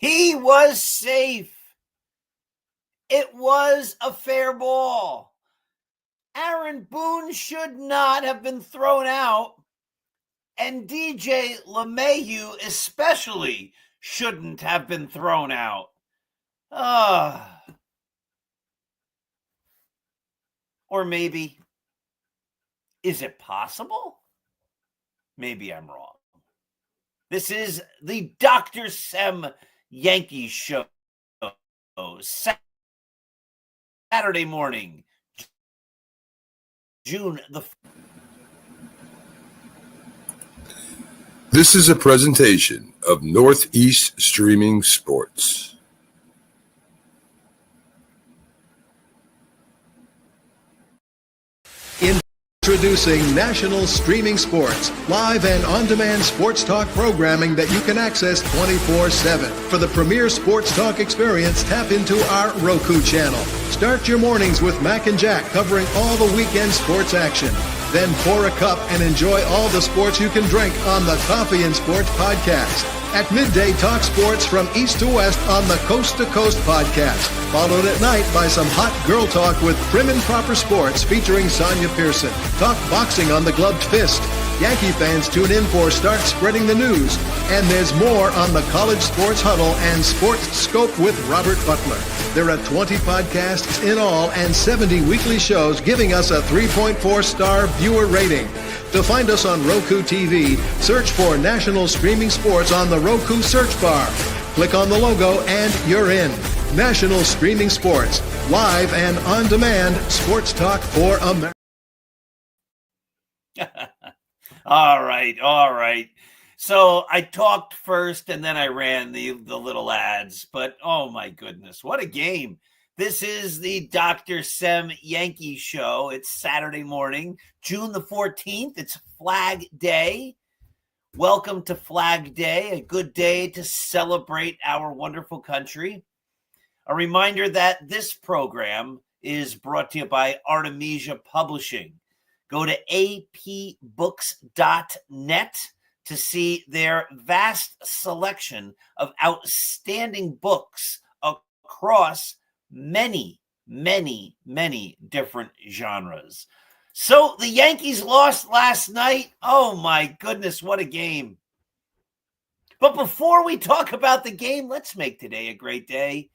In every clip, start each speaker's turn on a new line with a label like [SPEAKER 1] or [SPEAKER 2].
[SPEAKER 1] He was safe. It was a fair ball. Aaron Boone should not have been thrown out. And DJ LeMahieu especially shouldn't have been thrown out. Or maybe, is it possible? Maybe I'm wrong. This is the Dr. Sem Yankees Show. Saturday morning, June the...
[SPEAKER 2] This is a presentation of Northeast Streaming Sports.
[SPEAKER 3] Introducing National Streaming Sports, live and on-demand sports talk programming that you can access 24/7. For the premier sports talk experience, tap into our Roku channel. Start your mornings with Mac and Jack covering all the weekend sports action. Then pour a cup and enjoy all the sports you can drink on the Coffee and Sports podcast. At midday, talk sports from east to west on the Coast to Coast podcast. Followed at night by some hot girl talk with Prim and Proper Sports featuring Sonia Pearson. Talk boxing on the Gloved Fist. Yankee fans tune in for Start Spreading the News. And there's more on the College Sports Huddle and Sports Scope with Robert Butler. There are 20 podcasts in all and 70 weekly shows giving us a 3.4-star viewer rating. To find us on Roku TV, search for National Streaming Sports on the Roku search bar. Click on the logo and you're in. National Streaming Sports, live and on-demand sports talk for America.
[SPEAKER 1] All right. So I talked first and then I ran the little ads, but oh my goodness, what a game. This is the Dr. Sem Yankees Show. It's Saturday morning, June the 14th. It's Flag Day. Welcome to Flag Day, a good day to celebrate our wonderful country. A reminder that this program is brought to you by Artemisia Publishing. Go to apbooks.net to see their vast selection of outstanding books across many different genres. So the Yankees lost last night. Oh my goodness, what a game. But before we talk about the game, let's make today a great day.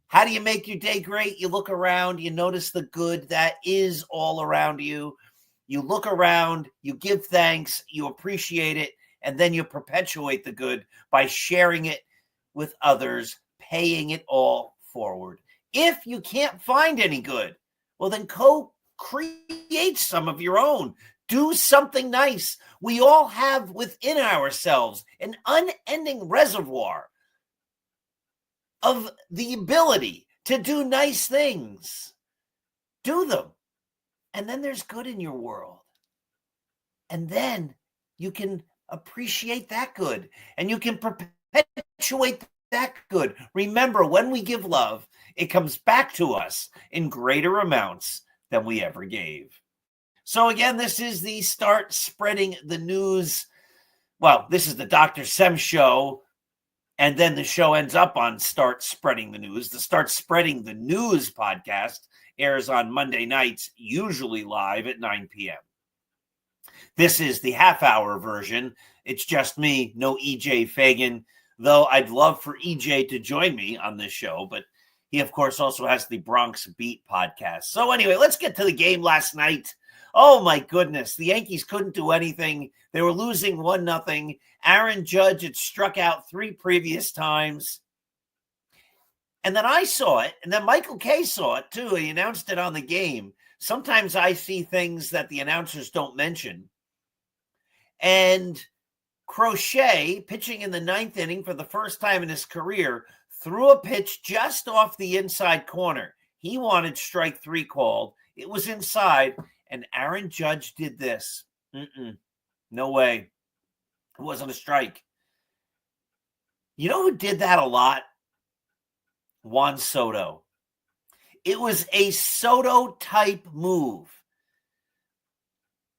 [SPEAKER 1] How do you make your day great? You look around, you notice the good that is all around you. You look around, you give thanks, you appreciate it, and then you perpetuate the good by sharing it with others, paying it all forward. If you can't find any good, well, then create some of your own. Do something nice. We all have within ourselves an unending reservoir of the ability to do nice things. Do them. And then there's good in your world. And then you can appreciate that good. And you can perpetuate that good. Remember, when we give love, it comes back to us in greater amounts than we ever gave. So again, this is the Start Spreading the News. Well, this is the Dr. Sem Show. And then the show ends up on Start Spreading the News. The Start Spreading the News podcast airs on Monday nights, usually live at 9 p.m. This is the half-hour version. It's just me, no EJ Fagan, though I'd love for EJ to join me on this show, but he, of course, also has the Bronx Beat podcast. So anyway, let's get to the game last night. Oh, my goodness. The Yankees couldn't do anything. They were losing 1-0. Aaron Judge had struck out 3 previous times. And then I saw it, and then Michael Kay saw it, too. He announced it on the game. Sometimes I see things that the announcers don't mention. And Crochet, pitching in the 9th inning for the first time in his career, threw a pitch just off the inside corner. He wanted strike 3 called. It was inside, and Aaron Judge did this. No way. It wasn't a strike. You know who did that a lot? Juan Soto. It was a Soto-type move.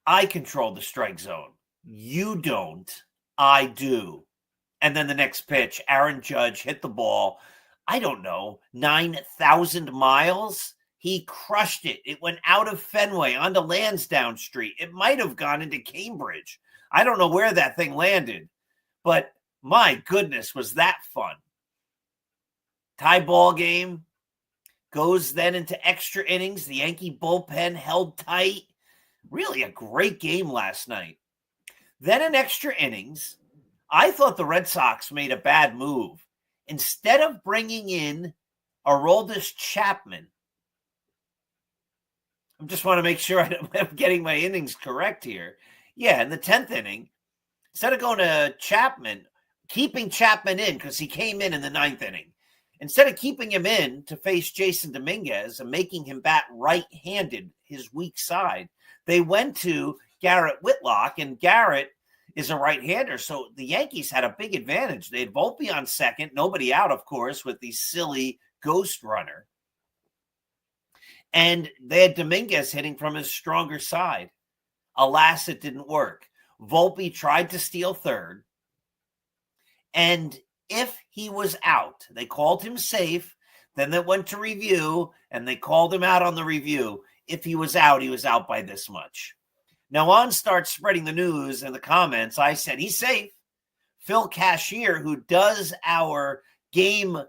[SPEAKER 1] I control the strike zone. You don't. I do. And then the next pitch, Aaron Judge hit the ball, I don't know, 9,000 miles. He crushed it. It went out of Fenway onto Lansdowne Street. It might have gone into Cambridge. I don't know where that thing landed, but my goodness, was that fun. Tie ball game goes then into extra innings. The Yankee bullpen held tight. Really a great game last night. Then in extra innings, I thought the Red Sox made a bad move. Instead of bringing in Aroldis Chapman, I just want to make sure I'm getting my innings correct here. Yeah, in the 10th inning, instead of going to Chapman, keeping Chapman in because he came in the 9th inning, instead of keeping him in to face Jason Dominguez and making him bat right-handed, his weak side, they went to Garrett Whitlock, and Garrett is a right-hander. So the Yankees had a big advantage. They had Volpe on second, nobody out, of course, with the silly ghost runner. And they had Dominguez hitting from his stronger side. Alas, it didn't work. Volpe tried to steal third. And if he was out, they called him safe. Then they went to review, and they called him out on the review. If he was out by this much. Now, on starts spreading the news in the comments. I said, he's safe. Phil Cashier, who does our game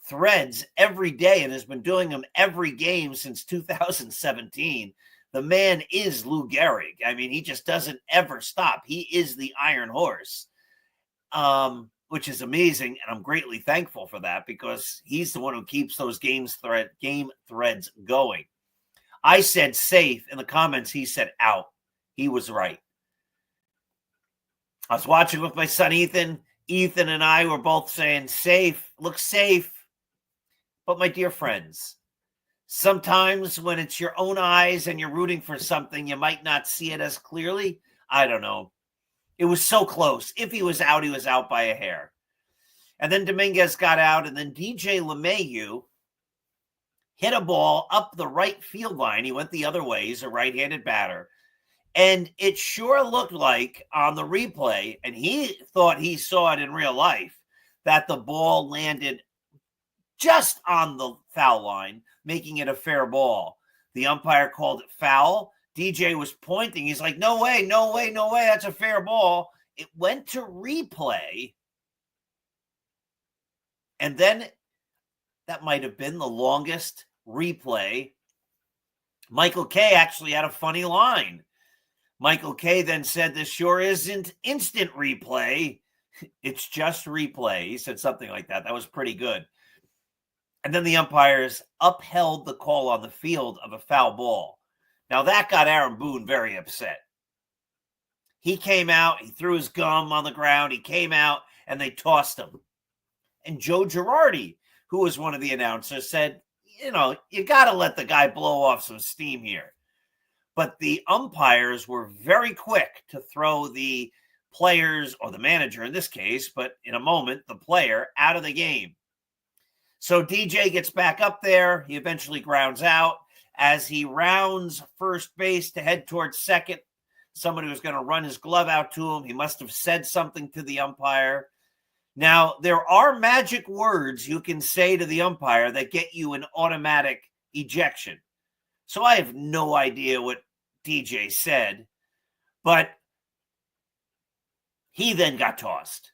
[SPEAKER 1] threads every day and has been doing them every game since 2017. The man is Lou Gehrig. I mean, he just doesn't ever stop. He is the Iron Horse, which is amazing, and I'm greatly thankful for that because he's the one who keeps those game threads going. I said safe. In the comments, he said out. He was right. I was watching with my son, Ethan. Ethan and I were both saying safe, looks safe. But my dear friends, sometimes when it's your own eyes and you're rooting for something, you might not see it as clearly. I don't know. It was so close. If he was out by a hair. And then Dominguez got out, and then DJ LeMahieu hit a ball up the right field line. He went the other way. He's a right-handed batter. And it sure looked like on the replay, and he thought he saw it in real life, that the ball landed just on the foul line, making it a fair ball. The umpire called it foul. DJ was pointing. He's like, no way. That's a fair ball. It went to replay. And then that might have been the longest replay. Michael Kay actually had a funny line. Michael Kay then said, this sure isn't instant replay. It's just replay. He said something like that. That was pretty good. And then the umpires upheld the call on the field of a foul ball. Now that got Aaron Boone very upset. He came out, he threw his gum on the ground, he came out, and they tossed him. And Joe Girardi, who was one of the announcers, said, you got to let the guy blow off some steam here. But the umpires were very quick to throw the players, or the manager in this case, but in a moment, the player, out of the game. So DJ gets back up there. He eventually grounds out. As he rounds first base to head towards second, somebody was going to run his glove out to him. He must have said something to the umpire. Now, there are magic words you can say to the umpire that get you an automatic ejection. So I have no idea what DJ said, but he then got tossed.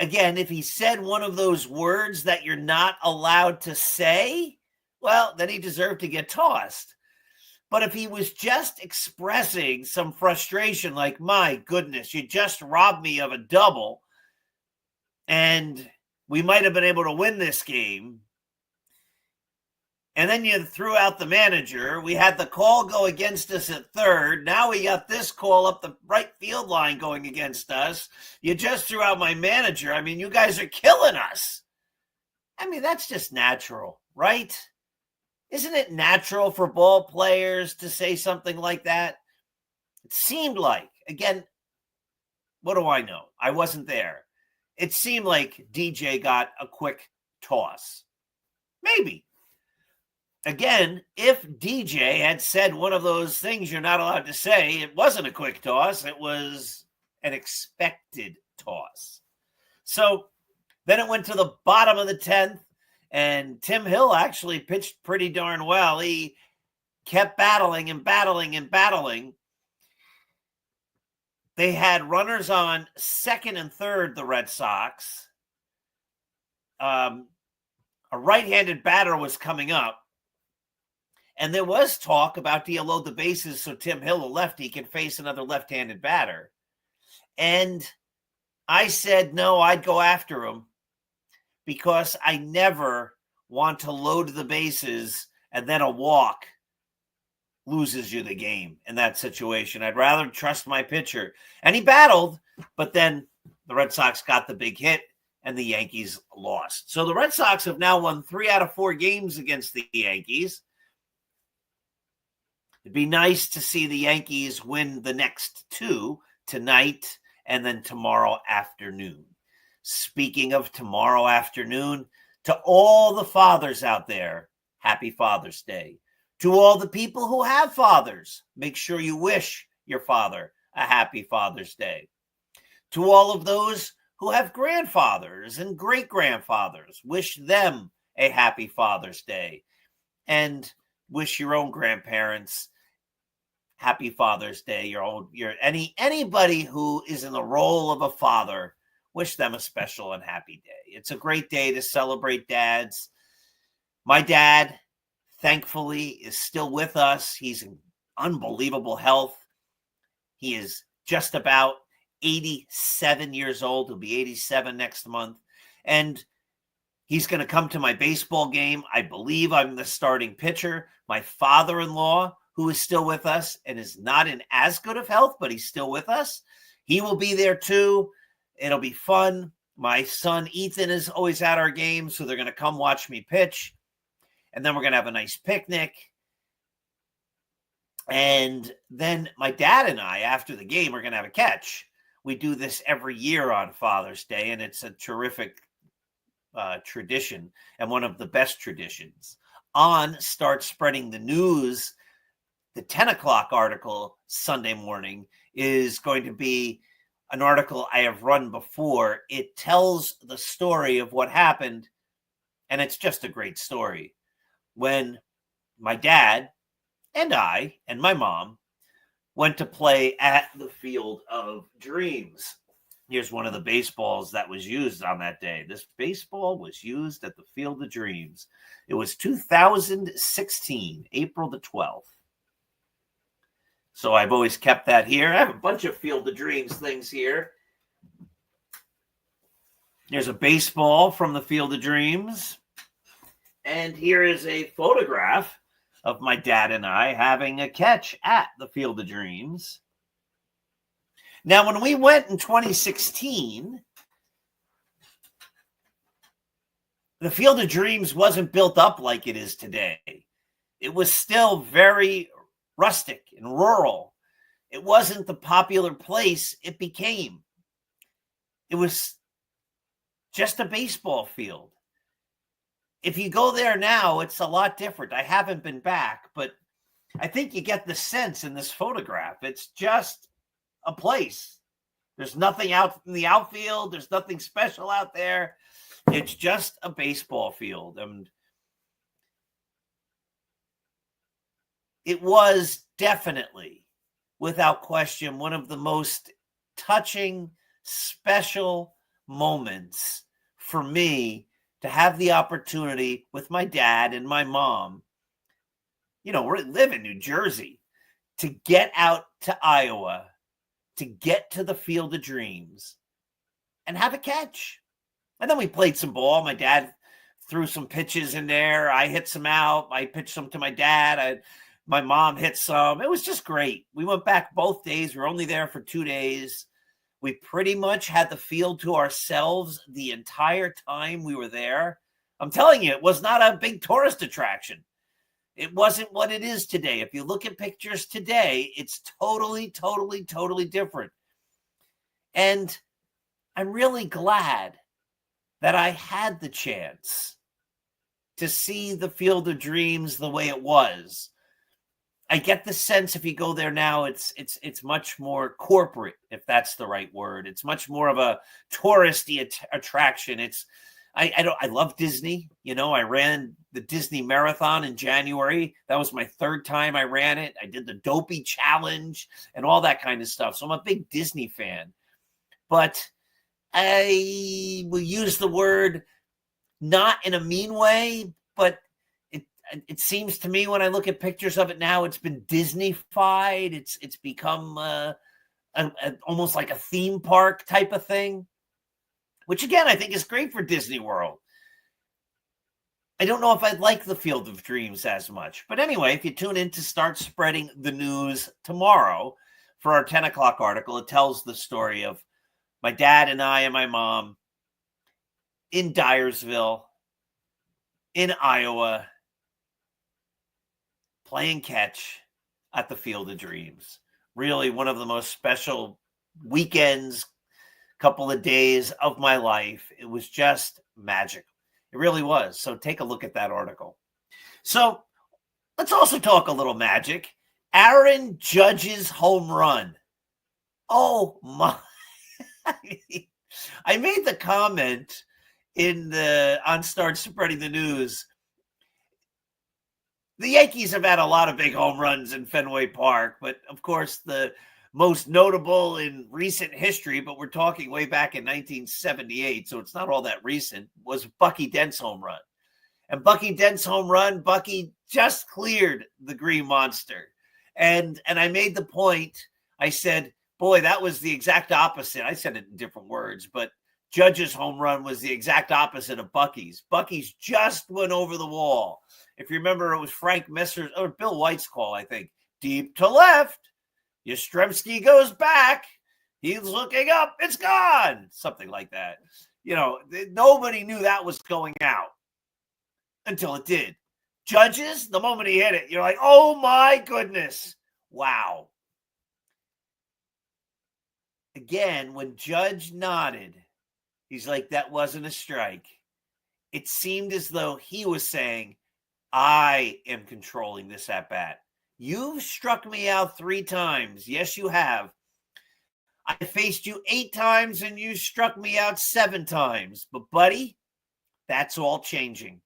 [SPEAKER 1] Again, if he said one of those words that you're not allowed to say, well, then he deserved to get tossed. But if he was just expressing some frustration, like, my goodness, you just robbed me of a double, and we might have been able to win this game, and then you threw out the manager. We had the call go against us at third. Now we got this call up the right field line going against us. You just threw out my manager. I mean, you guys are killing us. I mean, that's just natural, right? Isn't it natural for ball players to say something like that? It seemed like, again, what do I know? I wasn't there. It seemed like DJ got a quick toss. Maybe. Again, if DJ had said one of those things you're not allowed to say, it wasn't a quick toss. It was an expected toss. So then it went to the bottom of the 10th, and Tim Hill actually pitched pretty darn well. He kept battling and battling and battling. They had runners on second and third, the Red Sox. A right-handed batter was coming up. And there was talk about, do you load the bases so Tim Hill, a lefty, can face another left-handed batter? And I said, no, I'd go after him because I never want to load the bases and then a walk loses you the game in that situation. I'd rather trust my pitcher. And he battled, but then the Red Sox got the big hit and the Yankees lost. So the Red Sox have now won 3 out of 4 games against the Yankees. It'd be nice to see the Yankees win the next 2 tonight and then tomorrow afternoon. Speaking of tomorrow afternoon, to all the fathers out there, happy Father's Day. To all the people who have fathers, make sure you wish your father a happy Father's Day. To all of those who have grandfathers and great-grandfathers, wish them a happy Father's Day. And wish your own grandparents happy Father's Day. Anybody who is in the role of a father, wish them a special and happy day. It's a great day to celebrate dads. My dad, thankfully, is still with us. He's in unbelievable health. He is just about 87 years old. He'll be 87 next month. And he's going to come to my baseball game. I believe I'm the starting pitcher. My father-in-law, who is still with us and is not in as good of health, but he's still with us, he will be there too. It'll be fun. My son Ethan is always at our games, so they're going to come watch me pitch. And then we're going to have a nice picnic. And then my dad and I, after the game, we're going to have a catch. We do this every year on Father's Day, and it's a terrific tradition and one of the best traditions. On Start Spreading the News, the 10 o'clock article Sunday morning is going to be an article I have run before. It tells the story of what happened, and it's just a great story. When my dad and I and my mom went to play at the Field of Dreams. Here's one of the baseballs that was used on that day. This baseball was used at the Field of Dreams. It was 2016, April the 12th. So I've always kept that here. I have a bunch of Field of Dreams things here. Here's a baseball from the Field of Dreams. And here is a photograph of my dad and I having a catch at the Field of Dreams. Now, when we went in 2016, the Field of Dreams wasn't built up like it is today. It was still very rustic and rural. It wasn't the popular place it became. It was just a baseball field. If you go there now, it's a lot different. I haven't been back, but I think you get the sense in this photograph. It's just a place. There's nothing out in the outfield. There's nothing special out there. It's just a baseball field. And it was definitely, without question, one of the most touching, special moments for me to have the opportunity with my dad and my mom. We live in New Jersey, to get out to Iowa, to get to the Field of Dreams and have a catch. And then we played some ball. My dad threw some pitches in there. I hit some out. I pitched some to my dad. My mom hit some. It was just great. We went back both days. We were only there for 2 days. We pretty much had the field to ourselves the entire time we were there. I'm telling you, it was not a big tourist attraction. It wasn't what it is today. If you look at pictures today, it's totally, totally, totally different. And I'm really glad that I had the chance to see the Field of Dreams the way it was. I get the sense if you go there now, it's much more corporate, if that's the right word. It's much more of a touristy attraction. I love Disney. You know, I ran the Disney Marathon in January. That was my third time I ran it. I did the Dopey Challenge and all that kind of stuff. So I'm a big Disney fan. But I will use the word not in a mean way, but it seems to me when I look at pictures of it now, it's been Disney-fied. It's become almost like a theme park type of thing, which again, I think is great for Disney World. I don't know if I'd like the Field of Dreams as much. But anyway, if you tune in to Start Spreading the News tomorrow for our 10 o'clock article, it tells the story of my dad and I and my mom in Dyersville, in Iowa, playing catch at the Field of Dreams. Really one of the most special weekends, couple of days of my life. It was just magic. It really was. So take a look at that article. So let's also talk a little magic. Aaron Judge's home run. Oh my. I made the comment on Start Spreading the News. The Yankees have had a lot of big home runs in Fenway Park, but of course the most notable in recent history, but we're talking way back in 1978, so it's not all that recent, was Bucky Dent's home run. And Bucky Dent's home run, Bucky just cleared the Green Monster. And I made the point, I said, boy, that was the exact opposite. I said it in different words, but Judge's home run was the exact opposite of Bucky's. Bucky's just went over the wall. If you remember, it was Frank Messer's or Bill White's call, I think. Deep to left. Yastrzemski goes back. He's looking up. It's gone. Something like that. You know, nobody knew that was going out until it did. Judge's, the moment he hit it, you're like, oh my goodness. Wow. Again, when Judge nodded, he's like, that wasn't a strike. It seemed as though he was saying, I am controlling this at bat. You've struck me out 3 times. Yes, you have. I faced you 8 times and you struck me out 7 times. But buddy, that's all changing.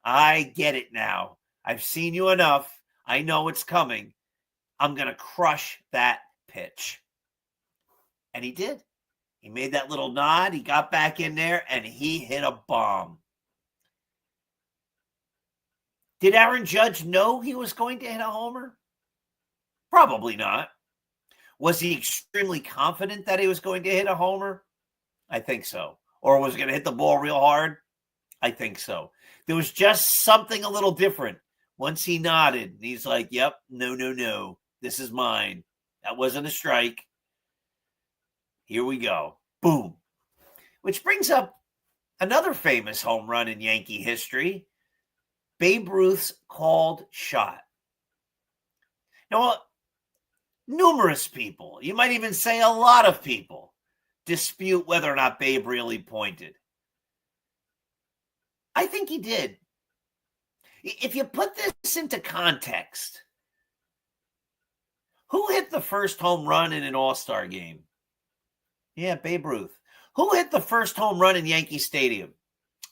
[SPEAKER 1] I get it now. I've seen you enough. I know it's coming. I'm going to crush that pitch. And he did. He made that little nod. He got back in there and he hit a bomb. Did Aaron Judge know he was going to hit a homer? Probably not. Was he extremely confident that he was going to hit a homer? I think so. Or was he going to hit the ball real hard? I think so. There was just something a little different. Once he nodded, he's like, yep, no. This is mine. That wasn't a strike. Here we go. Boom. Which brings up another famous home run in Yankee history. Babe Ruth's called shot. Now, numerous people, you might even say a lot of people, dispute whether or not Babe really pointed. I think he did. If you put this into context, who hit the first home run in an All-Star game? Yeah, Babe Ruth. Who hit the first home run in Yankee Stadium?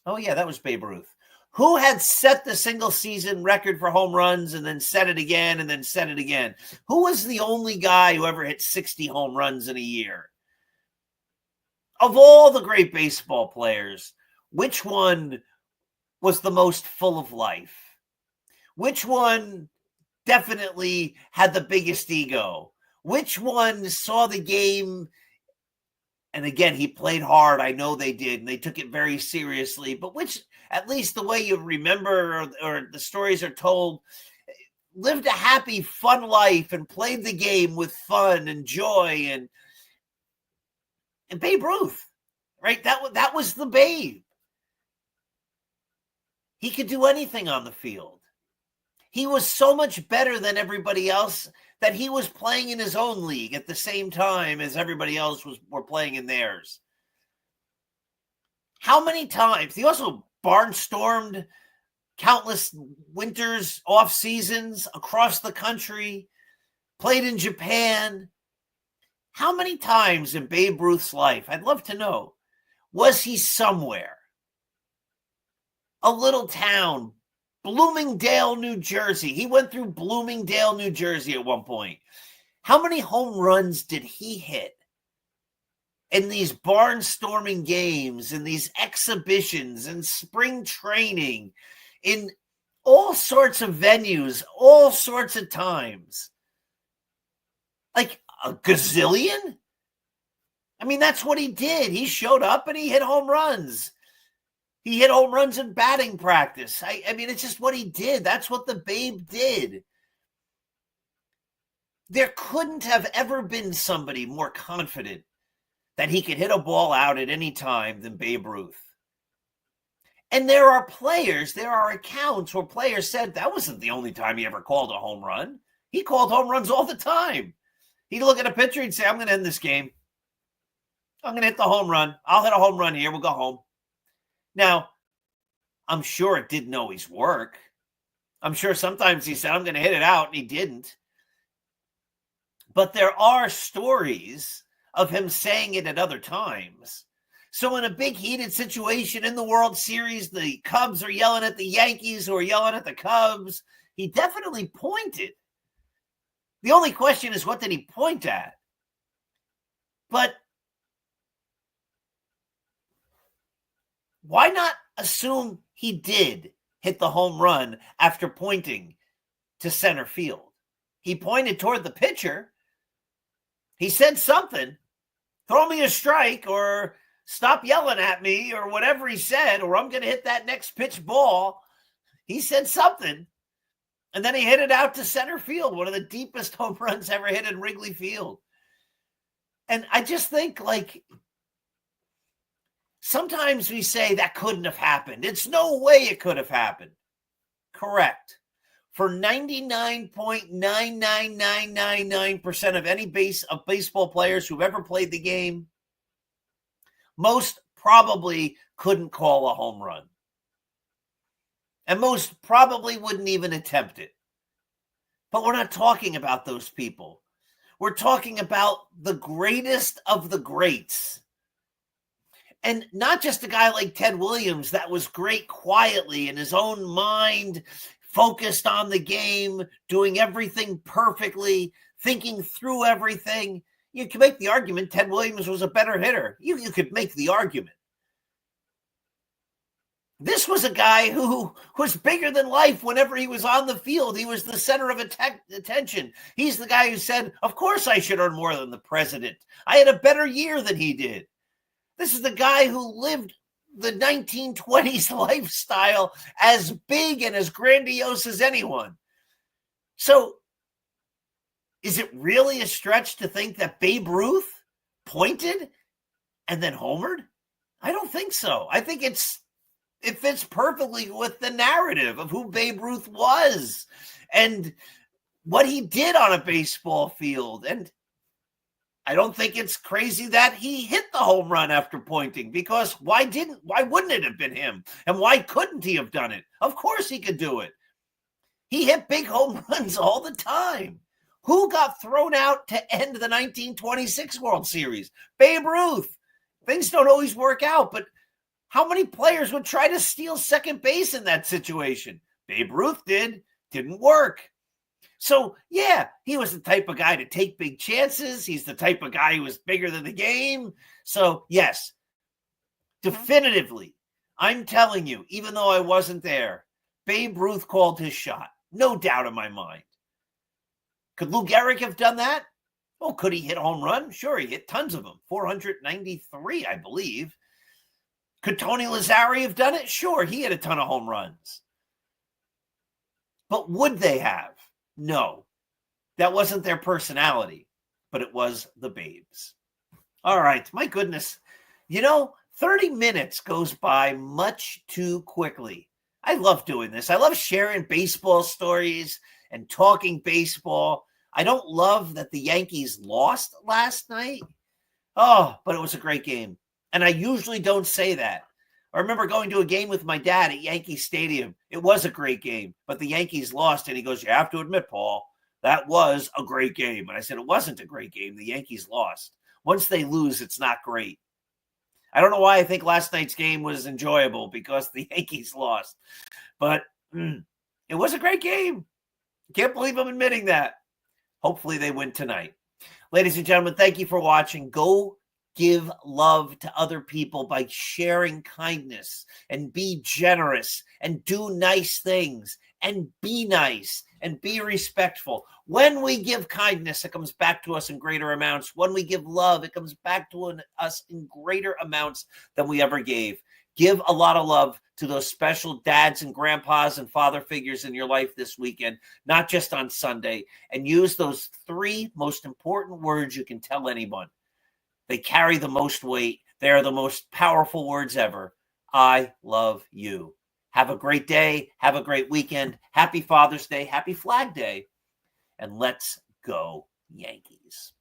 [SPEAKER 1] Oh, yeah, that was Babe Ruth. Who had set the single season record for home runs and then set it again and then set it again? Who was the only guy who ever hit 60 home runs in a year? Of all the great baseball players, which one was the most full of life? Which one definitely had the biggest ego? Which one saw the game? And again, he played hard. I know they did. And they took it very seriously. But which, at least the way you remember or the stories are told, lived a happy, fun life and played the game with fun and joy. And Babe Ruth, right? That was the Babe. He could do anything on the field. He was so much better than everybody else that he was playing in his own league at the same time as everybody else were playing in theirs. How many times? He also barnstormed countless winters, off seasons across the country, played in Japan. How many times in Babe Ruth's life, I'd love to know, was he somewhere? A little town, Bloomingdale, New Jersey. He went through Bloomingdale, New Jersey at one point. How many home runs did he hit in these barnstorming games, in these exhibitions, in spring training, in all sorts of venues, all sorts of times? Like a gazillion? I mean, that's what he did. He showed up and he hit home runs. He hit home runs in batting practice. I mean, it's just what he did. That's what the Babe did. There couldn't have ever been somebody more confident that he could hit a ball out at any time than Babe Ruth. And there are players, there are accounts where players said that wasn't the only time he ever called a home run. He called home runs all the time. He'd look at a pitcher and say, I'm going to end this game. I'm going to hit the home run. I'll hit a home run here. We'll go home. Now, I'm sure it didn't always work. I'm sure sometimes he said, I'm going to hit it out, and he didn't. But there are stories of him saying it at other times. So in a big heated situation in the World Series, the Cubs are yelling at the Yankees who are yelling at the Cubs. He definitely pointed. The only question is, what did he point at? But why not assume he did hit the home run after pointing to center field? He pointed toward the pitcher. He said something, throw me a strike or stop yelling at me or whatever he said, or I'm going to hit that next pitch ball. He said something, and then he hit it out to center field, one of the deepest home runs ever hit in Wrigley Field. And I just think, like, sometimes we say that couldn't have happened. It's no way it could have happened. Correct. For 99.99999% of any baseball players who've ever played the game, most probably couldn't call a home run. And most probably wouldn't even attempt it. But we're not talking about those people. We're talking about the greatest of the greats. And not just a guy like Ted Williams that was great quietly in his own mind, focused on the game, doing everything perfectly, thinking through everything. You can make the argument Ted Williams was a better hitter. You could make the argument. This was a guy who was bigger than life whenever he was on the field. He was the center of attention. He's the guy who said, of course I should earn more than the president. I had a better year than he did. This is the guy who lived the 1920s lifestyle as big and as grandiose as anyone. So is it really a stretch to think that Babe Ruth pointed and then homered? I don't think so. I think it fits perfectly with the narrative of who Babe Ruth was and what he did on a baseball field. And I don't think it's crazy that he hit the home run after pointing, because why wouldn't it have been him? And why couldn't he have done it? Of course he could do it. He hit big home runs all the time. Who got thrown out to end the 1926 World Series? Babe Ruth. Things don't always work out, but how many players would try to steal second base in that situation? Babe Ruth did. Didn't work. So, yeah, he was the type of guy to take big chances. He's the type of guy who was bigger than the game. So, yes, definitively, I'm telling you, even though I wasn't there, Babe Ruth called his shot. No doubt in my mind. Could Lou Gehrig have done that? Oh, could he hit a home run? Sure, he hit tons of them. 493, I believe. Could Tony Lazzari have done it? Sure, he had a ton of home runs. But would they have? No, that wasn't their personality, but it was the Babes. All right, my goodness. 30 minutes goes by much too quickly. I love doing this. I love sharing baseball stories and talking baseball. I don't love that the Yankees lost last night. Oh, but it was a great game. And I usually don't say that, I remember going to a game with my dad at Yankee Stadium. It was a great game, but the Yankees lost. And he goes, you have to admit, Paul, that was a great game. And I said, it wasn't a great game. The Yankees lost. Once they lose, it's not great. I don't know why I think last night's game was enjoyable because the Yankees lost. But it was a great game. Can't believe I'm admitting that. Hopefully they win tonight. Ladies and gentlemen, thank you for watching. Go give love to other people by sharing kindness and be generous and do nice things and be nice and be respectful. When we give kindness, it comes back to us in greater amounts. When we give love, it comes back to us in greater amounts than we ever gave. Give a lot of love to those special dads and grandpas and father figures in your life this weekend, not just on Sunday, and use those 3 most important words you can tell anyone. They carry the most weight. They are the most powerful words ever. I love you. Have a great day. Have a great weekend. Happy Father's Day. Happy Flag Day. And let's go Yankees.